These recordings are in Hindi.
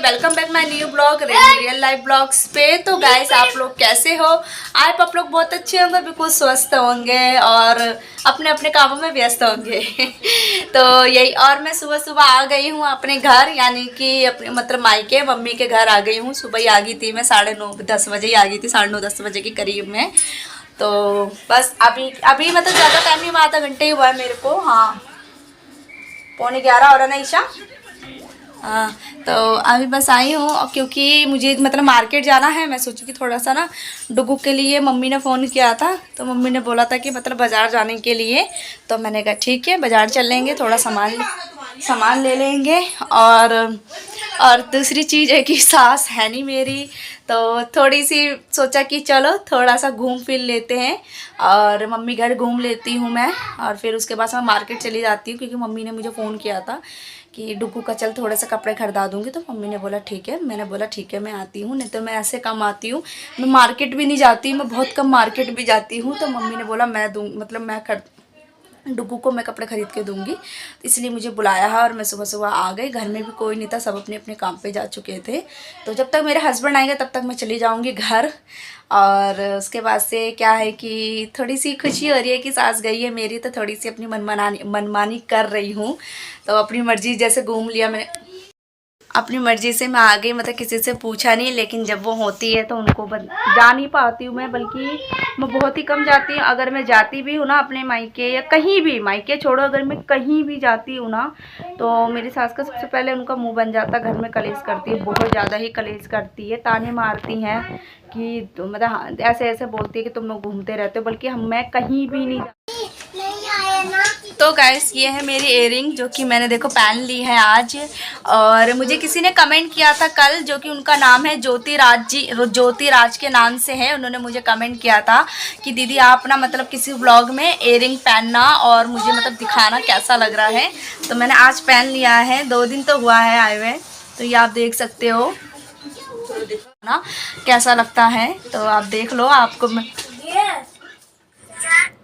Welcome back my new blog real life blogs पे। तो गाइस आप लोग कैसे हो? आप लोग बहुत अच्छे होंगे, बिल्कुल स्वस्थ होंगे और अपने अपने कामों में व्यस्त होंगे। तो यही, और मैं सुबह सुबह आ गई हूँ अपने घर, यानी कि अपने मतलब मायके मम्मी के घर आ गई हूँ। सुबह ही आ गई थी मैं, 9:30-10 बजे ही आ गई थी, 9:30-10 बजे के करीब में। तो बस अभी अभी मतलब ज़्यादा टाइम नहीं हुआ, आधा घंटे ही हुआ है मेरे को। हाँ, 11:15 हो रहा ना ईशा। हाँ, तो अभी बस आई हूँ क्योंकि मुझे मतलब मार्केट जाना है। मैं सोची कि थोड़ा सा ना डुगू के लिए मम्मी ने फ़ोन किया था, तो मम्मी ने बोला था कि मतलब बाज़ार जाने के लिए। तो मैंने कहा ठीक है, बाज़ार चल लेंगे, थोड़ा सामान ले लेंगे। और दूसरी चीज़ है कि सास है नहीं मेरी, तो थोड़ी सी सोचा कि चलो थोड़ा सा घूम फिर लेते हैं, और मम्मी घर घूम लेती हूँ मैं, और फिर उसके बाद मैं मार्केट चली जाती हूँ। क्योंकि मम्मी ने मुझे फ़ोन किया था कि डुगू का चल थोड़े से कपड़े खरीदा दूँगी, तो मम्मी ने बोला ठीक है। मैंने बोला ठीक है मैं आती हूँ, नहीं तो मैं ऐसे कम आती हूँ, मैं मार्केट भी नहीं जाती, मैं बहुत कम मार्केट भी जाती हूँ। तो मम्मी ने बोला मैं दूँ, मतलब मैं डुगू को मैं कपड़े खरीद के दूंगी, इसलिए मुझे बुलाया है। और मैं सुबह सुबह आ गई, घर में भी कोई नहीं था, सब अपने अपने काम पे जा चुके थे। तो जब तक मेरे हस्बैंड आएंगे तब तक मैं चली जाऊंगी घर। और उसके बाद से क्या है कि थोड़ी सी खुशी हो रही है कि सास गई है मेरी, तो थोड़ी सी अपनी मनमानी कर रही हूँ। तो अपनी मर्जी जैसे घूम लिया मैंने, अपनी मर्ज़ी से मैं आ गई, मतलब किसी से पूछा नहीं। लेकिन जब वो होती है तो उनको जा नहीं पाती हूँ मैं, बल्कि मैं बहुत ही कम जाती हूँ। अगर मैं जाती भी हूँ ना अपने मायके, या कहीं भी, मायके छोड़ो, अगर मैं कहीं भी जाती हूँ ना, तो मेरी सास का सबसे पहले उनका मुंह बन जाता, घर में कलेश करती है, बहुत ज़्यादा ही कलेश करती है, ताने मारती हैं कि मतलब ऐसे ऐसे बोलती है कि तुम लोग घूमते रहते हो, बल्कि मैं कहीं भी नहीं। तो गाइस ये है मेरी इयररिंग, जो कि मैंने देखो पहन ली है आज। और मुझे किसी ने कमेंट किया था कल, जो कि उनका नाम है ज्योति राज जी, ज्योति राज के नाम से है। उन्होंने मुझे कमेंट किया था कि दीदी आप ना मतलब किसी व्लॉग में इयररिंग पहनना और मुझे मतलब दिखाना कैसा लग रहा है। तो मैंने आज पहन लिया है, 2 दिन तो हुआ है आए हुए। तो ये आप देख सकते हो ना कैसा लगता है, तो आप देख लो। आपको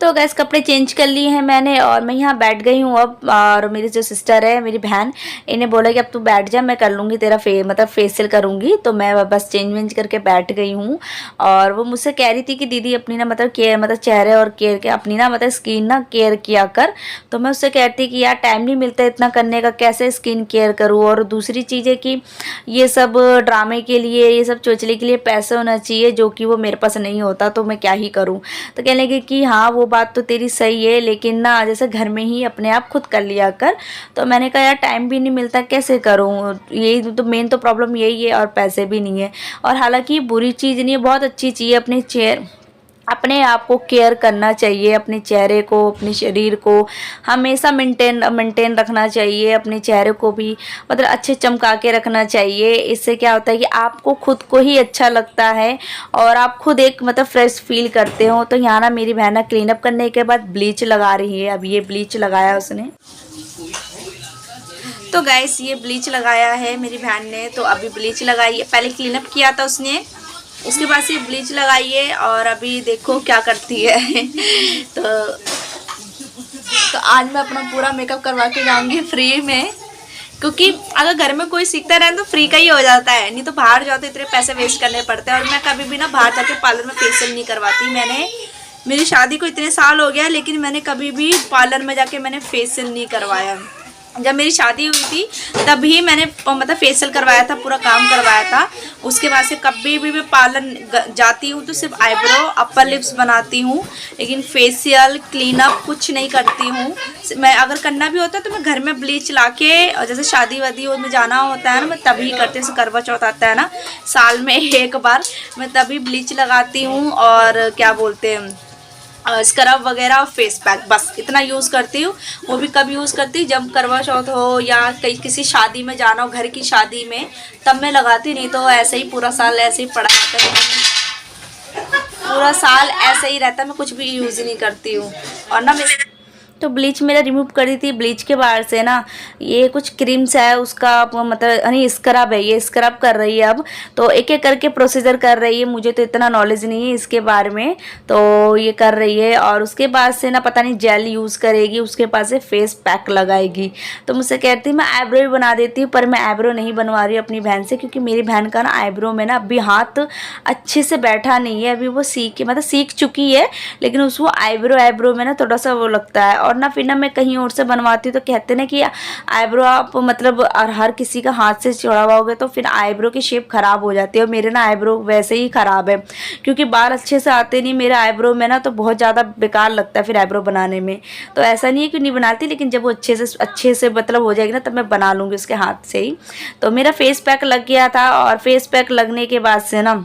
तो गैस कपड़े चेंज कर लिए हैं मैंने, और मैं यहाँ बैठ गई हूँ अब। और मेरी जो सिस्टर है, मेरी बहन, इन्हें बोला कि अब तू बैठ जा, मैं कर लूँगी तेरा मतलब फेशियल करूँगी। तो मैं बस चेंज वेंज करके बैठ गई हूँ। और वो मुझसे कह रही थी कि दीदी अपनी ना मतलब केयर, मतलब चेहरे और केयर के, अपनी ना मतलब स्किन ना केयर किया कर। तो मैं उससे कहती कि यार टाइम नहीं मिलता इतना करने का, कैसे स्किन केयर करूँ। और दूसरी चीज़ है कि ये सब ड्रामे के लिए, ये सब चोचले के लिए पैसे होना चाहिए, जो कि वो मेरे पास नहीं होता, तो मैं क्या ही करूँ। तो कहने लगे कि हाँ वो बात तो तेरी सही है, लेकिन ना जैसे घर में ही अपने आप खुद कर लिया कर। तो मैंने कहा यार टाइम भी नहीं मिलता, कैसे करूँ, यही तो मेन तो प्रॉब्लम यही है, और पैसे भी नहीं है। और हालांकि बुरी चीज़ नहीं है, बहुत अच्छी चीज़ है। अपने आप को केयर करना चाहिए, अपने चेहरे को, अपने शरीर को हमेशा मेंटेन रखना चाहिए। अपने चेहरे को भी मतलब अच्छे चमका के रखना चाहिए। इससे क्या होता है कि आपको खुद को ही अच्छा लगता है, और आप खुद एक मतलब फ्रेश फील करते हो। तो यहाँ ना मेरी बहन क्लीन अप करने के बाद ब्लीच लगा रही है। अब ये ब्लीच लगाया उसने, तो गाइस ये ब्लीच लगाया है मेरी बहन ने। तो अभी ब्लीच लगाई है, पहले क्लीन अप किया था उसने, उसके बाद से ब्लीच लगाइए, और अभी देखो क्या करती है। तो आज मैं अपना पूरा मेकअप करवा के जाऊंगी फ्री में, क्योंकि अगर घर में कोई सीखता रहे तो फ्री का ही हो जाता है, नहीं तो बाहर जाओ तो इतने पैसे वेस्ट करने पड़ते हैं। और मैं कभी भी ना बाहर जाके पार्लर में फेशियल नहीं करवाती। मेरी शादी को इतने साल हो गया, लेकिन मैंने कभी भी पार्लर में जाके मैंने फेशियल नहीं करवाया। जब मेरी शादी हुई थी तभी मैंने मतलब फेशियल करवाया था, पूरा काम करवाया था। उसके बाद से कभी भी मैं पार्लर जाती हूँ तो सिर्फ आईब्रो, अपर लिप्स बनाती हूँ, लेकिन फेशियल क्लीन अप कुछ नहीं करती हूँ मैं। अगर करना भी होता है तो मैं घर में ब्लीच ला के, और जैसे शादी वादी में जाना होता है ना, मैं तभी करती हूँ। करवा चौथ आता है ना साल में एक बार, मैं तभी ब्लीच लगाती हूँ। और क्या बोलते हैं, स्क्रब वगैरह और फेस पैक, बस इतना यूज़ करती हूँ। वो भी कब यूज़ करती हूँ, जब करवा चौथ हो या कहीं किसी शादी में जाना हो, घर की शादी में, तब मैं लगाती। नहीं तो ऐसे ही पूरा साल ऐसे ही पड़ा रहता है, पूरा साल ऐसे ही रहता है, मैं कुछ भी यूज़ नहीं करती हूँ। और ना मैं तो ब्लीच मेरा रिमूव कर दी थी। ब्लीच के बाद से ना ये कुछ क्रीम्स है उसका मतलब नहीं स्क्रब है, ये स्क्रब कर रही है अब। तो एक एक करके प्रोसीजर कर रही है, मुझे तो इतना नॉलेज नहीं है इसके बारे में, तो ये कर रही है। और उसके बाद से ना पता नहीं जेल यूज़ करेगी, उसके बाद से फेस पैक लगाएगी। तो मुझसे कहती मैं आईब्रो भी बना देती हूँ, पर मैं आईब्रो नहीं बनवा रही हूँ अपनी बहन से, क्योंकि मेरी बहन का ना आईब्रो में ना अभी हाथ अच्छे से बैठा नहीं है। अभी वो सीख चुकी है, लेकिन उसको आईब्रो में ना थोड़ा सा वो लगता है। और ना फिर ना मैं कहीं और से बनवाती हूँ तो कहते ना कि आईब्रो आप मतलब और हर किसी का हाथ से चढ़ाओगे तो फिर आईब्रो की शेप खराब हो जाती है। और मेरे ना आईब्रो वैसे ही खराब है, क्योंकि बाल अच्छे से आते नहीं मेरे आईब्रो में ना, तो बहुत ज़्यादा बेकार लगता है फिर आईब्रो बनाने में। तो ऐसा नहीं है कि नहीं बनाती, लेकिन जब वो अच्छे से मतलब हो जाएगी ना तब मैं बना लूँगी उसके हाथ से ही। तो मेरा फेस पैक लग गया था, और फेस पैक लगने के बाद से ना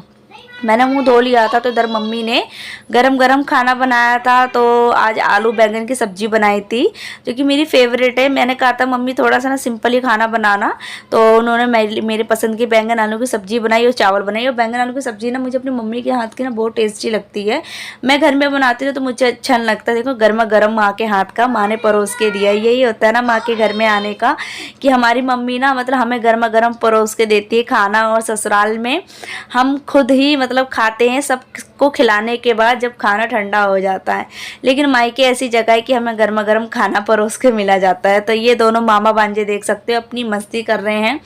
मैंने मुंह धो लिया था। तो इधर मम्मी ने गरम गरम खाना बनाया था। तो आज आलू बैंगन की सब्जी बनाई थी, जो कि मेरी फेवरेट है। मैंने कहा था मम्मी थोड़ा सा ना सिंपल ही खाना बनाना, तो उन्होंने मेरे पसंद की बैंगन आलू की सब्जी बनाई और चावल बनाई। और बैंगन आलू की सब्जी ना मुझे अपनी मम्मी के हाथ की ना बहुत टेस्टी लगती है। मैं घर में बनाती हूँ तो मुझे अच्छा नहीं लगता। देखो गर्मा गर्म माँ के हाथ का माँ ने परोस के दिया। यही होता है ना माँ के घर में आने का, कि हमारी मम्मी ना मतलब हमें गर्मा गर्म परोस के देती है खाना। और ससुराल में हम खुद ही मतलब खाते हैं सबको खिलाने के बाद, जब खाना ठंडा हो जाता है। लेकिन मायके ऐसी जगह है कि हमें गर्मा गर्म खाना परोस के मिला जाता है। तो ये दोनों मामा भांजे देख सकते हो अपनी मस्ती कर रहे हैं।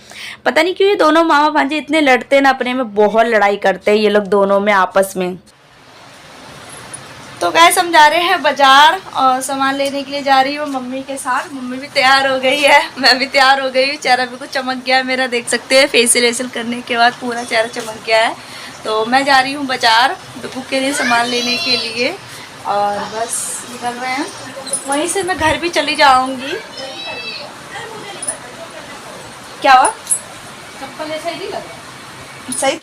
पता नहीं क्यों ये दोनों मामा भांजे इतने लड़ते हैं ना, अपने में बहुत लड़ाई करते हैं ये लोग दोनों में आपस में। तो गाइस हम जा रहे हैं बाजार और सामान लेने के लिए जा रही हूँ मम्मी के साथ। मम्मी भी तैयार हो गई है, मैं भी तैयार हो गई हूँ। चेहरा भी कुछ चमक गया है मेरा, देख सकते हैं फेशियल वेशियल करने के बाद पूरा चेहरा चमक गया है। तो मैं जा रही हूँ बाजार डुगू के लिए सामान लेने के लिए, और बस निकल रहे हैं। वहीं से मैं घर भी चली जाऊँगी। क्या हुआ? चप्पल सही।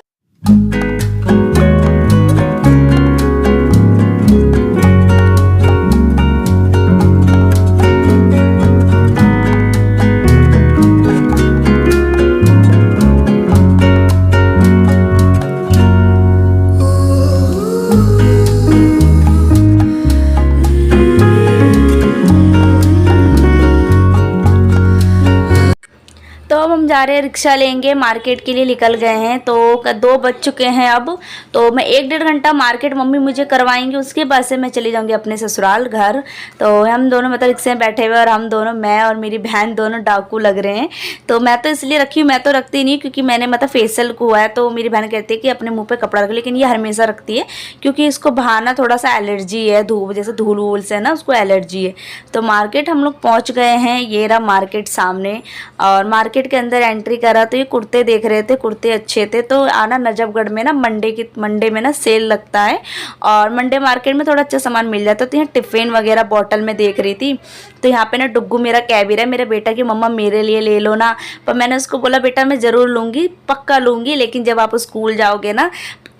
तो अब हम जा रहे हैं, रिक्शा लेंगे, मार्केट के लिए निकल गए हैं। तो 2 बज चुके हैं अब। तो मैं 1-1.5 घंटा मार्केट मम्मी मुझे करवाएंगे, उसके बाद से मैं चली जाऊंगी अपने ससुराल घर। तो हम दोनों मतलब रिक्शे में बैठे हुए, और हम दोनों, मैं और मेरी बहन दोनों डाकू लग रहे हैं। तो मैं तो इसलिए रखी हूँ, मैं तो रखती नहीं क्योंकि मैंने मतलब फेशियल हुआ है। तो मेरी बहन कहती है कि अपने मुँह पर कपड़ा रख, लेकिन ये हमेशा रखती है क्योंकि इसको बहाना थोड़ा सा एलर्जी है, धूप जैसे धूल वूल से ना उसको एलर्जी है। तो मार्केट हम लोग पहुँच गए हैं, ये रहा मार्केट सामने। और मार्केट के अंदर एंट्री करा तो ये कुर्ते देख रहे थे, कुर्ते अच्छे थे। तो आना नजफगढ़ में ना मंडे में ना सेल लगता है, और मंडे मार्केट में थोड़ा अच्छा सामान मिल जाता है। तो यहाँ टिफ़िन वगैरह बॉटल में देख रही थी। तो यहाँ पे ना डुग्गू मेरा कह भी रहा है मेरे बेटा की मम्मा मेरे लिए ले लो ना। पर मैंने उसको बोला बेटा मैं ज़रूर लूँगी, पक्का लूँगी, लेकिन जब आप स्कूल जाओगे ना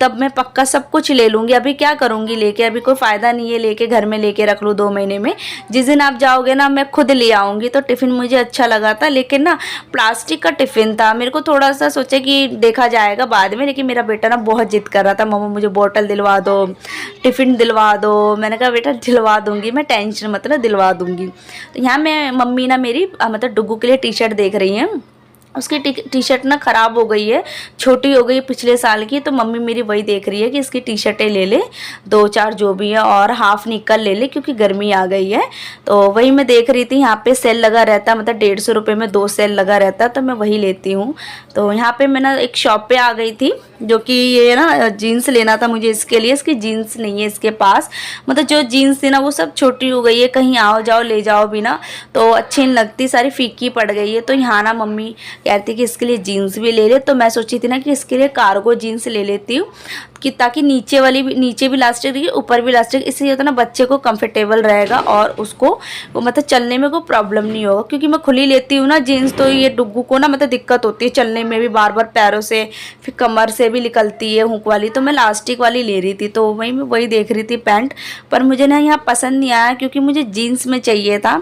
तब मैं पक्का सब कुछ ले लूँगी। अभी क्या करूँगी लेके, अभी कोई फ़ायदा नहीं है लेके, घर में लेके रख लूँ 2 महीने में। जिस दिन आप जाओगे ना मैं खुद ले आऊँगी। तो टिफ़िन मुझे अच्छा लगा था, लेकिन ना प्लास्टिक का टिफ़िन था। मेरे को थोड़ा सा सोचा कि देखा जाएगा बाद में, लेकिन मेरा बेटा ना बहुत जिद कर रहा था मम्मा मुझे बोतल दिलवा दो, टिफ़िन दिलवा दो। मैंने कहा बेटा दिलवा दूँगी मैं, टेंशन मत लो, दिलवा दूँगी। तो यहाँ मैं मम्मी ना मेरी मतलब डुग्गू के लिए टी शर्ट देख रही हैं। उसकी टी शर्ट ना ख़राब हो गई है, छोटी हो गई पिछले साल की। तो मम्मी मेरी वही देख रही है कि इसकी टी शर्टें ले ले 2-4 जो भी है, और हाफ निकल ले ले क्योंकि गर्मी आ गई है। तो वही मैं देख रही थी, यहाँ पे सेल लगा रहता, मतलब 150 रुपये में 2 सेल लगा रहता, तो मैं वही लेती हूँ। तो यहाँ पे मैं ना एक शॉप पे आ गई थी, जो कि ये ना जीन्स लेना था मुझे इसके लिए। इसकी जीन्स नहीं है इसके पास, मतलब जो जीन्स थी ना वो सब छोटी हो गई है, कहीं आओ जाओ ले जाओ भी ना तो अच्छी नहीं लगती, सारी फीकी पड़ गई है। तो यहाँ ना मम्मी कहती कि इसके लिए जीन्स भी ले ले। तो मैं सोची थी ना कि इसके लिए कार्गो जीन्स ले लेती हूँ, कि ताकि नीचे भी इलास्टिक रही, ऊपर भी इलास्टिक, इससे होता है ना बच्चे को कंफर्टेबल रहेगा और उसको मतलब चलने में कोई प्रॉब्लम नहीं होगा। क्योंकि मैं खुली लेती हूँ ना जीन्स, तो ये डुग्गू को ना मतलब दिक्कत होती है चलने में भी, बार बार पैरों से, फिर कमर से भी निकलती है हुक वाली। तो मैं इलास्टिक वाली ले रही थी, तो वही मैं वही देख रही थी पैंट। पर मुझे ना यहाँ पसंद नहीं आया, क्योंकि मुझे जीन्स में चाहिए था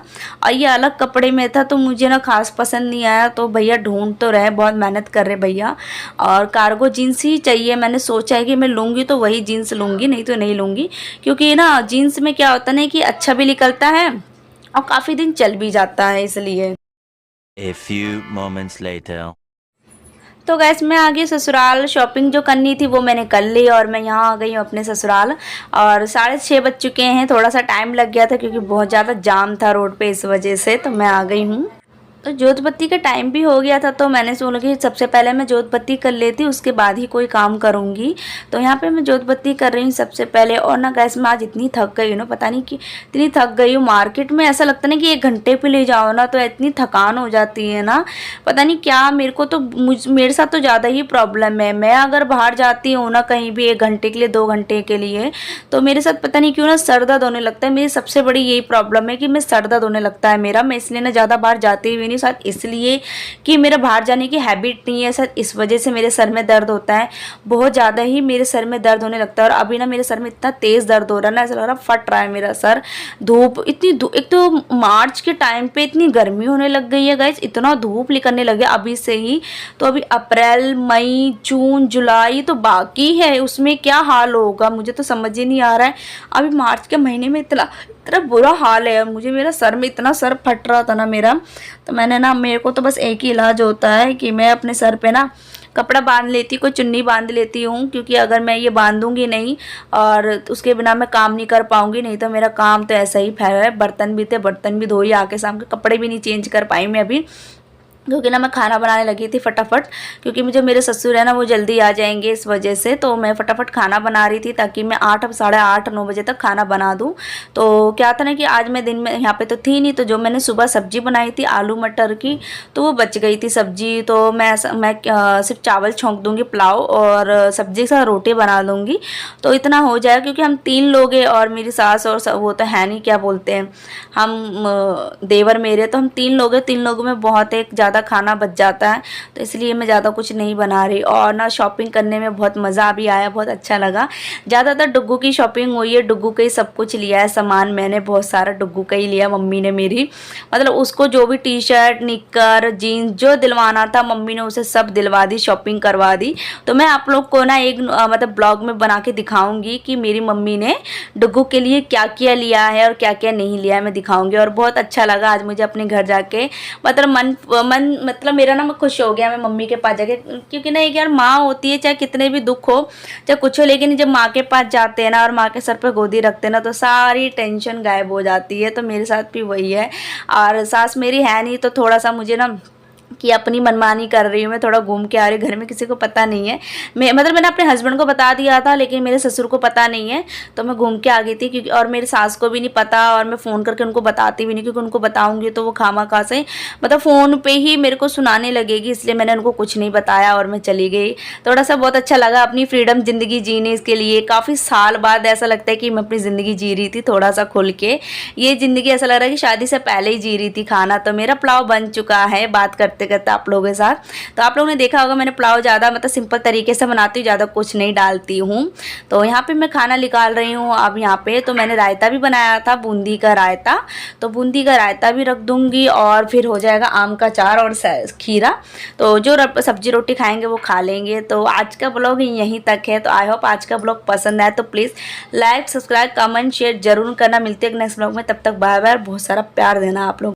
और ये अलग कपड़े में था, तो मुझे ना खास पसंद नहीं आया। तो भैया ढूंढ तो रहे, बहुत मेहनत कर रहे भैया, और कार्गो जीन्स ही चाहिए। मैंने सोचा है कि मैं लूँगी तो वही जीन्स लूँगी, नहीं तो नहीं लूँगी। क्योंकि ना जीन्स में क्या होता है ना कि अच्छा भी निकलता है और काफ़ी दिन चल भी जाता है इसलिए। A few moments later. तो गैस मैं आ गई ससुराल। शॉपिंग जो करनी थी वो मैंने कर ली और मैं यहाँ आ गई हूँ अपने ससुराल। और 6:30 बज चुके हैं। थोड़ा सा टाइम लग गया था क्योंकि बहुत ज़्यादा जाम था रोड पे, इस वजह से तो मैं आ गई हूँ। तो जोत बत्ती का टाइम भी हो गया था, तो मैंने सोचा कि सबसे पहले मैं जोत बत्ती कर लेती, उसके बाद ही कोई काम करूँगी। तो यहाँ पे मैं जोत बत्ती कर रही हूँ सबसे पहले। और ना गैस मैं आज इतनी थक गई हूँ ना, पता नहीं कि इतनी थक गई हूँ। मार्केट में ऐसा लगता है ना कि 1 घंटे पे ले जाओ ना तो इतनी थकान हो जाती है ना, पता नहीं क्या। मेरे को तो मेरे साथ तो ज़्यादा ही प्रॉब्लम है। मैं अगर बाहर जाती हूँ ना कहीं भी 1 घंटे के लिए 2 घंटे के लिए, तो मेरे साथ पता नहीं क्यों ना सर दर्द होने लगता है। मेरी सबसे बड़ी यही प्रॉब्लम है कि मैं सर दर्द होने लगता है मेरा। मैं इसलिए ना ज़्यादा बाहर जाती हुई नहीं, शायद इसलिए कि मेरा बाहर जाने की हैबिट नहीं है, शायद इस वजह से मेरे सर में दर्द होता है। बहुत ज़्यादा ही मेरे सर में दर्द होने लगता है। और अभी ना मेरे सर में इतना तेज़ दर्द हो रहा है ना, ऐसा लग रहा फट रहा है मेरा सर। धूप इतनी एक तो मार्च के टाइम पे इतनी गर्मी होने लग गई है गाइस, इतना धूप निकलने लगे अभी से ही। तो अभी अप्रैल, मई, जून, जुलाई तो बाकी है, उसमें क्या हाल होगा मुझे तो समझ ही नहीं आ रहा है। अभी मार्च के महीने में इतना इतना बुरा हाल है मुझे, मेरा सर में इतना सर फट रहा था ना मेरा। तो मैंने ना, मेरे को तो बस एक ही इलाज होता है कि मैं अपने सर पे ना कपड़ा बांध लेती, कोई चुन्नी बांध लेती हूँ, क्योंकि अगर मैं ये बांधूंगी नहीं और उसके बिना मैं काम नहीं कर पाऊंगी। नहीं तो मेरा काम तो ऐसा ही फैला है। बर्तन भी थे, बर्तन भी धोई आके, शाम के कपड़े भी नहीं चेंज कर पाई मैं अभी, क्योंकि ना मैं खाना बनाने लगी थी फटाफट, क्योंकि मुझे मेरे ससुर है ना वो जल्दी आ जाएंगे इस वजह से। तो मैं फटाफट खाना बना रही थी ताकि मैं 8, साढ़े 8, 9 बजे तक खाना बना दूं। तो क्या था ना कि आज मैं दिन में यहाँ पे तो थी नहीं, तो जो मैंने सुबह सब्जी बनाई थी आलू मटर की, तो वो बच गई थी सब्जी। तो मैं सिर्फ चावल छौंक दूँगी, पुलाव और सब्जी के साथ रोटी बना लूँगी, तो इतना हो जाएगा। क्योंकि हम 3 लोग हैं और मेरी सास और वो तो है नहीं, क्या बोलते हैं हम, देवर मेरे, तो हम 3 लोग हैं। 3 लोगों में बहुत एक ज़्यादा खाना बच जाता है, तो इसलिए मैं ज़्यादा कुछ नहीं बना रही। और ना शॉपिंग करने में बहुत मज़ा भी आया, बहुत अच्छा लगा। ज़्यादातर डुग्गू की शॉपिंग हुई है, डुग्गू का ही सब कुछ लिया है सामान मैंने, बहुत सारा डुग्गू का ही लिया मम्मी ने मेरी। मतलब उसको जो भी टी शर्ट, निक्कर, जीन्स जो दिलवाना था मम्मी ने उसे सब दिलवा दी, शॉपिंग करवा दी। तो मैं आप लोग को ना एक मतलब ब्लॉग में बना के दिखाऊंगी कि मेरी मम्मी ने डुग्गू के लिए क्या क्या लिया है और क्या क्या नहीं लिया है, मैं दिखाऊंगी। और बहुत अच्छा लगा आज मुझे अपने घर जाके, मतलब मन मतलब मेरा ना, मैं खुश हो गया मैं मम्मी के पास जाके। क्योंकि ना एक यार माँ होती है, चाहे कितने भी दुख हो चाहे कुछ हो, लेकिन जब माँ के पास जाते हैं ना और माँ के सर पे गोदी रखते हैं ना, तो सारी टेंशन गायब हो जाती है। तो मेरे साथ भी वही है। और सास मेरी है नहीं, तो थोड़ा सा मुझे ना कि अपनी मनमानी कर रही हूँ, मैं थोड़ा घूम के आ रही हूँ, घर में किसी को पता नहीं है। मतलब मैंने अपने हस्बैंड को बता दिया था, लेकिन मेरे ससुर को पता नहीं है, तो मैं घूम के आ गई थी। क्योंकि और मेरी सास को भी नहीं पता, और मैं फ़ोन करके उनको बताती भी नहीं, क्योंकि उनको बताऊंगी तो वो खामा से मतलब फ़ोन पे ही मेरे को सुनाने लगेगी, इसलिए मैंने उनको कुछ नहीं बताया और मैं चली गई। थोड़ा सा बहुत अच्छा लगा अपनी फ्रीडम ज़िंदगी जीने इसके लिए। काफ़ी साल बाद ऐसा लगता है कि मैं अपनी ज़िंदगी जी रही थी थोड़ा सा खुल के। ये ज़िंदगी ऐसा लग रहा है कि शादी से पहले ही जी रही थी। खाना तो मेरा पुलाव बन चुका है बात करते करते आप लोगों के साथ। तो आप लोगों ने देखा होगा मैंने पुलाव ज़्यादा मतलब सिंपल तरीके से बनाती हूँ, ज़्यादा कुछ नहीं डालती हूँ। तो यहाँ पे मैं खाना निकाल रही हूँ। अब यहाँ पे तो मैंने रायता भी बनाया था, बूंदी का रायता, तो बूंदी का रायता भी रख दूँगी। और फिर हो जाएगा आम का अचार और खीरा। तो जो सब्जी रोटी खाएंगे वो खा लेंगे। तो आज का ब्लॉग यहीं तक है। तो आई होप आज का ब्लॉग पसंद आए तो please like, subscribe, comment, share जरूर करना। मिलते हैं नेक्स्ट ब्लॉग में, तब तक बाय बाय। बहुत सारा प्यार देना आप लोग।